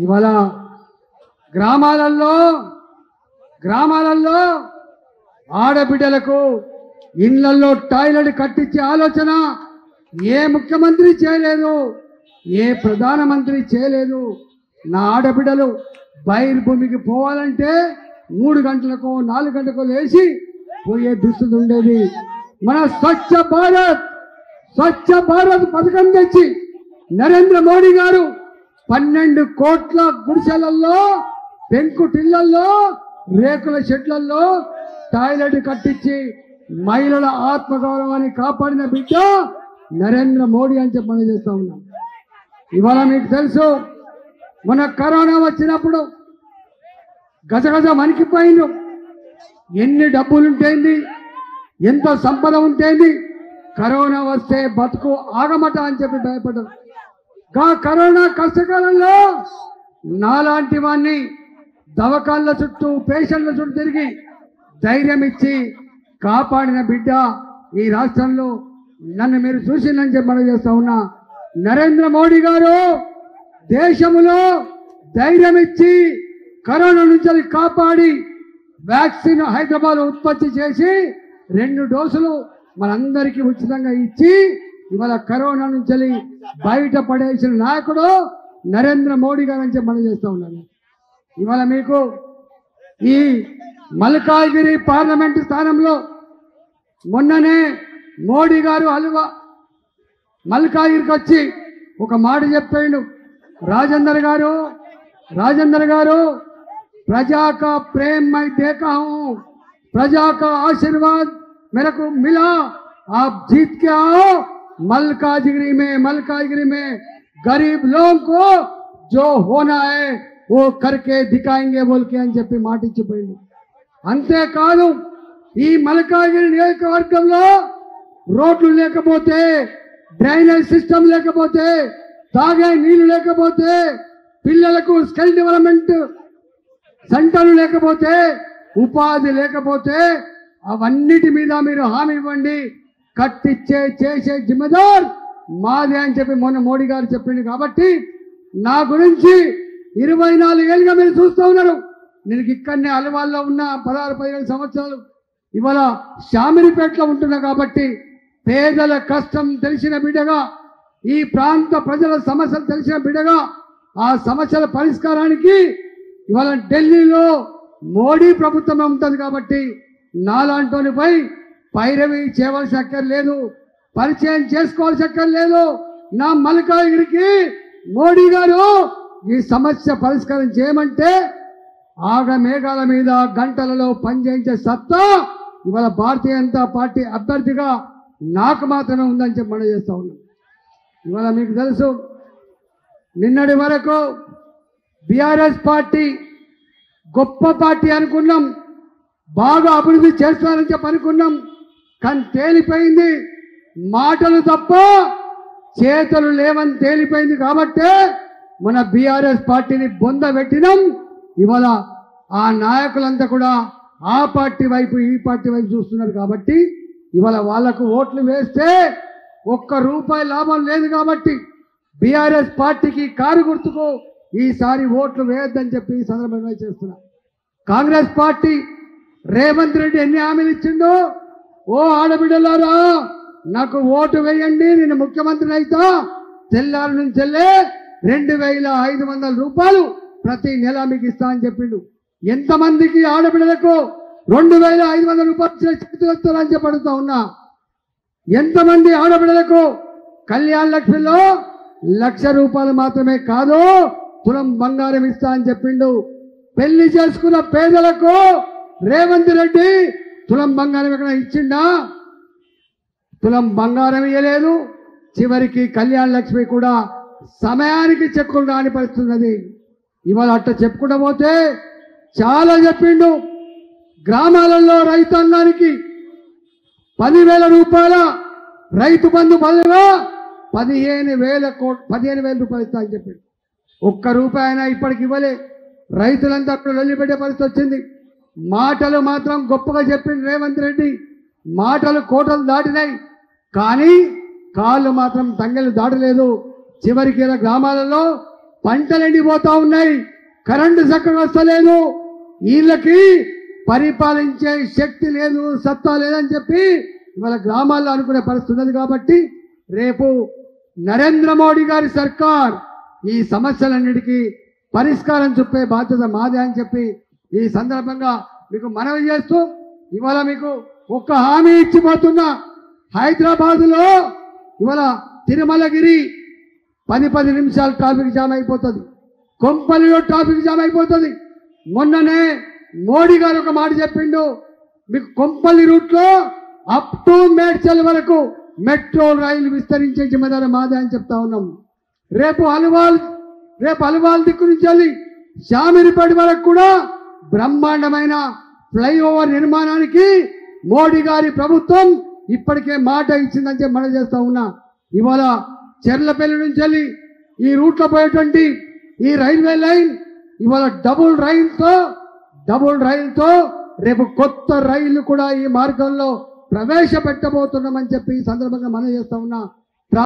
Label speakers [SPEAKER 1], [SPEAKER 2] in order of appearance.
[SPEAKER 1] ఇవాళ గ్రామాలలో ఆడబిడ్డలకు ఇళ్లలో టాయిలెట్ కట్టించే ఆలోచన ఏ ముఖ్యమంత్రి చేయలేదు, ఏ ప్రధానమంత్రి చేయలేదు. నా ఆడబిడ్డలు బహిర్భూమికి పోవాలంటే 3 గంటలకు 4 గంటలకు లేచి పోయే దుస్థితి ఉండేది. మన స్వచ్ఛ భారత్ పథకం తెచ్చి నరేంద్ర మోడీ గారు 12 కోట్ల గుడిసెలలో, పెంకుటిళ్లలో, రేకుల షెడ్లలో టాయిలెట్ కట్టించి మహిళల ఆత్మగౌరవాన్ని కాపాడిన బిడ్డ నరేంద్ర మోడీ అని చెప్పి మనం చేస్తా ఉన్నాం. ఇవాళ మీకు తెలుసు, మన కరోనా వచ్చినప్పుడు గజగజ వణికిపోయింది. ఎన్ని డబ్బులు ఉంటేంది, ఎంత సంపద ఉంటేంది, కరోనా వస్తే బతుకు ఆగమట అని చెప్పి భయపడ్డారు. కరోనా కష్టకాలంలో నాలాంటి వాడిని దవాఖాన్ల చుట్టూ, పేషెంట్ల చుట్టూ తిరిగి ధైర్యం ఇచ్చి కాపాడిన బిడ్డ ఈ రాష్ట్రంలో నన్ను మీరు చూసిందని చెప్పి మనం చేస్తా ఉన్నా. నరేంద్ర మోడీ గారు దేశంలో ధైర్యం ఇచ్చి కరోనా నుంచి కాపాడి వ్యాక్సిన్ హైదరాబాద్ ఉత్పత్తి చేసి 2 డోసులు మనందరికీ ఉచితంగా ఇచ్చి ఇవాళ కరోనా నుంచి బయటపడేసిన నాయకుడు నరేంద్ర మోడీ గారు అని చెప్పి మనం చేస్తూ ఉన్నాను. ఇవాళ మీకు ఈ మల్కాజ్గిరి పార్లమెంటు స్థానంలో మొన్ననే మోడీ గారు మల్కాజ్గిరికి వచ్చి ఒక మాట చెప్పాడు. రాజేందర్ గారు प्रजा का प्रेम मैं देखा हूँ, प्रजा का आशीर्वाद मेरे को मिला, आप जीत के आओ मल्काजगिरी में गरीब लोगों को जो होना है वो करके दिखाएंगे बोल के అని చెప్పి మాట ఇచ్చిపోయింది. అంతేకాదు ఈ మల్కాజ్గిరి నియోజకవర్గంలో రోడ్లు లేకపోతే, డ్రైనేజ్ సిస్టమ్ లేకపోతే, తాగే నీళ్లు లేకపోతే, పిల్లలకు స్కిల్ డెవలప్మెంట్ సెంటర్లు లేకపోతే, ఉపాధి లేకపోతే అవన్నిటి మీద మీరు హామీ ఇవ్వండి, కట్టించే చేసే జిమ్మేదార్ మాదే అని చెప్పి మొన్న మోడీ గారు చెప్పింది. కాబట్టి నా గురించి 24 ఏళ్ళుగా మీరు చూస్తూ ఉన్నారు. నేను ఇక్కడనే అలవాల్లో ఉన్న 16-17 సంవత్సరాలు ఇవాళ శామిరిపేటలో ఉంటున్నా. కాబట్టి పేదల కష్టం తెలిసిన బిడ్డగా, ఈ ప్రాంత ప్రజల సమస్యలు తెలిసిన బిడ్డగా, ఆ సమస్యల పరిష్కారానికి ఇవాళ ఢిల్లీలో మోడీ ప్రభుత్వం ఉంటుంది. కాబట్టి నాలాంటోనిపై పైరవి చేయవలసిన అక్కర్లేదు, పరిచయం చేసుకోవాల్సిన అక్కర్లేదు. నా మల్కాజ్గిరికి మోడీ గారు ఈ సమస్య పరిష్కారం చేయమంటే ఆగమేఘాల మీద గంటలలో పనిచేయించే సత్తా ఇవాళ భారతీయ జనతా పార్టీ అభ్యర్థిగా నాకు మాత్రమే ఉందని చెప్పి మనం చేస్తా ఉన్నాం. ఇవాళ మీకు తెలుసు, నిన్నటి వరకు బీఆర్ఎస్ పార్టీ గొప్ప పార్టీ అనుకున్నాం, బాగా అభివృద్ధి చేస్తారని చెప్పి అనుకున్నాం. కానీ తేలిపోయింది, మాటలు తప్ప చేతులు లేవని తేలిపోయింది. కాబట్టే మన బీఆర్ఎస్ పార్టీని బొందబెట్టినాం. ఇవాళ ఆ నాయకులంతా కూడా ఆ పార్టీ వైపు, ఈ పార్టీ వైపు చూస్తున్నారు. కాబట్టి ఇవాళ వాళ్లకు ఓట్లు వేస్తే ₹1 లాభం లేదు. కాబట్టి బీఆర్ఎస్ పార్టీకి కారు గుర్తుకు ఈసారి ఓట్లు వేయొద్దని చెప్పి ఈ సందర్భంగా చేస్తున్నా. కాంగ్రెస్ పార్టీ రేవంత్ రెడ్డి ఎన్ని హామీలు ఇచ్చిండో, ఓ ఆడబిడ్డలారా నాకు ఓటు వేయండి, నేను ముఖ్యమంత్రిని అయితా, తెల్లారి నుంచెల్లే ₹2,500 ప్రతి నెల మీకు ఇస్తా అని చెప్పిండు. ఎంతమందికి ఆడబిడ్డలకు ₹2,500 చేతులు వస్తారని చెప్పి అడుగుతా ఉన్నా. ఎంతమంది ఆడబిడ్డలకు కళ్యాణ లక్ష్మిలో ₹1,00,000 మాత్రమే కాదు, తులం బంగారం ఇస్తా అని చెప్పిండు. పెళ్లి చేసుకున్న పేదలకు రేవంత్ రెడ్డి తులం బంగారం ఎక్కడ ఇచ్చిండా? తులం బంగారం ఇవ్వలేదు. చివరికి కళ్యాణ లక్ష్మి కూడా సమయానికి చెక్కులు రాని పరిస్థితున్నది. ఇవాళ అట్ట చెప్పుకుంటూ పోతే చాలా చెప్పిండు. గ్రామాలలో రైతాంగానికి ₹10,000 రైతు బంధు బదులుగా ₹15,000 ఇస్తా అని చెప్పిండు. ₹1 అయినా ఇప్పటికి ఇవ్వలే. రైతులంతా అక్కడ వెళ్ళిపెట్టే పరిస్థితి వచ్చింది. మాటలు మాత్రం గొప్పగా చెప్పిండు రేవంత్ రెడ్డి. మాటలు కోటలు దాటినాయి, కానీ కాళ్ళు మాత్రం తంగెలు దాటలేదు. చివరికి గ్రామాలలో పంటలు ఎండిపోతా ఉన్నాయి, కరెంటు చక్కగా వస్తలేదు, వీళ్ళకి పరిపాలించే శక్తి లేదు, సత్తా లేదని చెప్పి ఇవాళ గ్రామాల్లో అనుకునే పరిస్థితి ఉన్నది. కాబట్టి రేపు నరేంద్ర మోడీ గారి సర్కార్ ఈ సమస్యలన్నిటికీ పరిష్కారం చూపే బాధ్యత మాదే అని చెప్పి ఈ సందర్భంగా మీకు మనవి చేస్తూ ఇవాళ మీకు ఒక్క హామీ ఇచ్చిపోతున్నా. హైదరాబాదులో ఇవాళ తిరుమలగిరి 10 నిమిషాలు ట్రాఫిక్ జామ్ అయిపోతుంది, కొంపల్లిలో ట్రాఫిక్ జామ్ అయిపోతుంది. మొన్ననే మోడీ గారు ఒక మాట చెప్పిండు, మీకు కొంపల్లి రూట్లో అప్ టు మేడ్చల్ వరకు మెట్రో రైలు విస్తరించే జిమ్మదారి మాదే అని చెప్తా ఉన్నాం. రేపు అల్వాల్ దిక్కు నుంచి వెళ్ళి శామిరిపేట వరకు కూడా బ్రహ్మాండమైన ఫ్లైఓవర్ నిర్మాణానికి మోడీ గారి ప్రభుత్వం ఇప్పటికే మాట ఇచ్చిందని చెప్పి మనం చేస్తా ఉన్నా. ఇవాళ చెర్లపల్లి నుంచి వెళ్ళి ఈ రూట్లో పోయేటువంటి ఈ రైల్వే లైన్ ఇవాళ డబుల్ రైలుతో రేపు కొత్త రైళ్లు కూడా ఈ మార్గంలో ప్రవేశపెట్టబోతున్నామని చెప్పి ఈ సందర్భంగా మనం చేస్తా ఉన్నా.